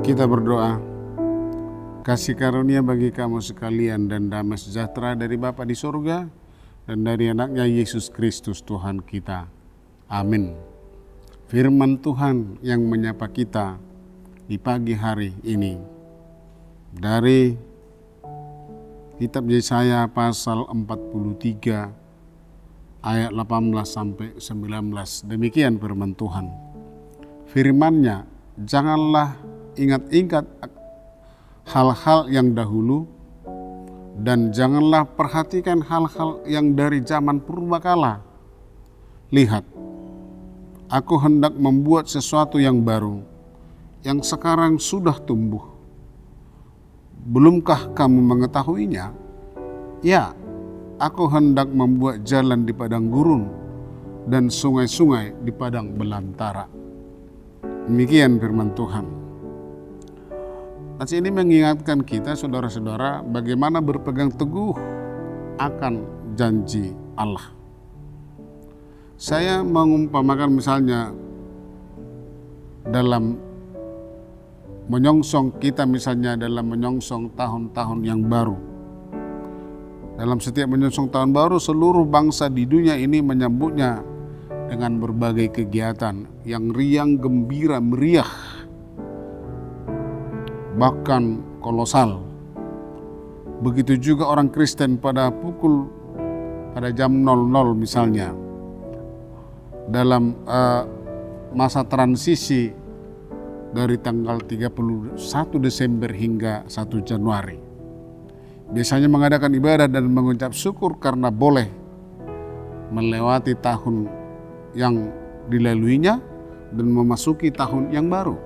Kita berdoa. Kasih karunia bagi kamu sekalian dan damai sejahtera dari Bapa di surga dan dari anaknya Yesus Kristus Tuhan kita. Amin. Firman Tuhan yang menyapa kita di pagi hari ini dari kitab Yesaya pasal 43 ayat 18 sampai 19. Demikian firman Tuhan. Firman-Nya, janganlah ingat-ingat hal-hal yang dahulu, dan janganlah perhatikan hal-hal yang dari zaman purbakala. Lihat, aku hendak membuat sesuatu yang baru, yang sekarang sudah tumbuh. Belumkah kamu mengetahuinya? Ya, aku hendak membuat jalan di padang gurun dan sungai-sungai di padang belantara. Demikian firman Tuhan. Ayat ini mengingatkan kita, saudara-saudara, bagaimana berpegang teguh akan janji Allah. Saya mengumpamakan misalnya dalam menyongsong kita, misalnya dalam menyongsong tahun-tahun yang baru. Dalam setiap menyongsong tahun baru, seluruh bangsa di dunia ini menyambutnya dengan berbagai kegiatan yang riang, gembira, meriah, bahkan kolosal. Begitu juga orang Kristen pada jam 00 misalnya, dalam masa transisi dari tanggal 31 Desember hingga 1 Januari. Biasanya mengadakan ibadah dan mengucap syukur karena boleh melewati tahun yang dilaluinya dan memasuki tahun yang baru.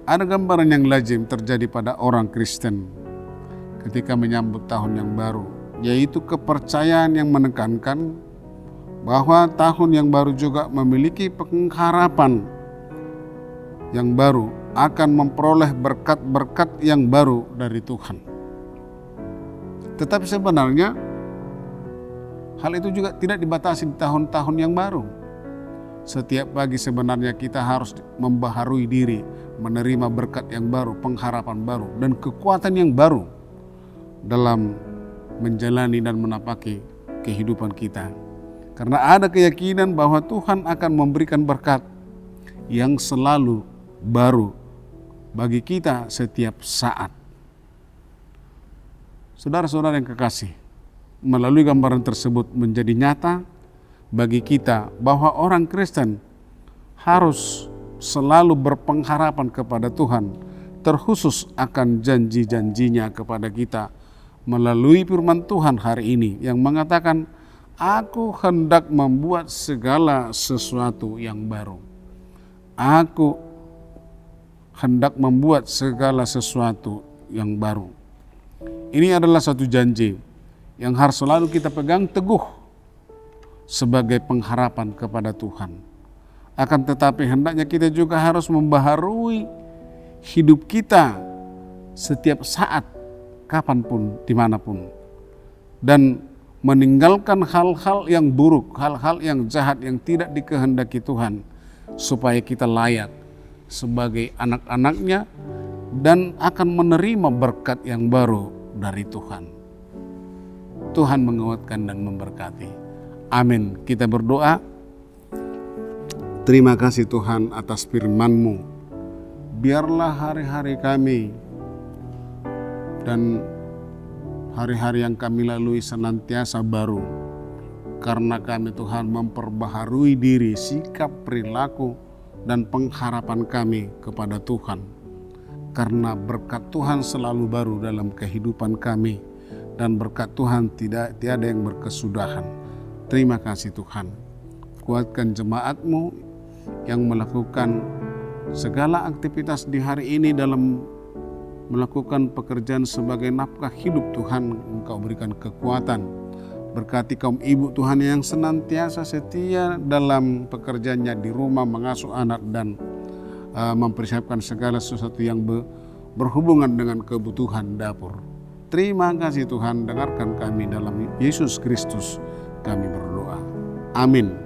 Ada gambaran yang lazim terjadi pada orang Kristen ketika menyambut tahun yang baru, yaitu kepercayaan yang menekankan bahwa tahun yang baru juga memiliki pengharapan yang baru, akan memperoleh berkat-berkat yang baru dari Tuhan. Tetapi sebenarnya hal itu juga tidak dibatasi di tahun-tahun yang baru. Setiap pagi sebenarnya kita harus membaharui diri, menerima berkat yang baru, pengharapan baru, dan kekuatan yang baru dalam menjalani dan menapaki kehidupan kita. Karena ada keyakinan bahwa Tuhan akan memberikan berkat yang selalu baru bagi kita setiap saat. Saudara-saudara yang kekasih, melalui gambaran tersebut menjadi nyata bagi kita bahwa orang Kristen harus selalu berpengharapan kepada Tuhan, terkhusus akan janji-janjinya kepada kita melalui firman Tuhan hari ini yang mengatakan, aku hendak membuat segala sesuatu yang baru. Aku hendak membuat segala sesuatu yang baru. Ini adalah satu janji yang harus selalu kita pegang teguh sebagai pengharapan kepada Tuhan. Akan tetapi hendaknya kita juga harus membaharui hidup kita setiap saat, kapanpun, dimanapun. Dan meninggalkan hal-hal yang buruk, hal-hal yang jahat yang tidak dikehendaki Tuhan, supaya kita layak sebagai anak-anaknya dan akan menerima berkat yang baru dari Tuhan. Tuhan menguatkan dan memberkati. Amin. Kita berdoa. Terima kasih Tuhan atas firman-Mu. Biarlah hari-hari kami dan hari-hari yang kami lalui senantiasa baru. Karena kami Tuhan memperbaharui diri, sikap, perilaku, dan pengharapan kami kepada Tuhan. Karena berkat Tuhan selalu baru dalam kehidupan kami. Dan berkat Tuhan tiada yang berkesudahan. Terima kasih Tuhan. Kuatkan jemaat-Mu yang melakukan segala aktivitas di hari ini dalam melakukan pekerjaan sebagai nafkah hidup. Tuhan, Engkau berikan kekuatan. Berkati kaum ibu Tuhan yang senantiasa setia dalam pekerjaannya di rumah, mengasuh anak dan mempersiapkan segala sesuatu yang berhubungan dengan kebutuhan dapur. Terima kasih Tuhan, dengarkan kami dalam Yesus Kristus kami berdoa. Amin.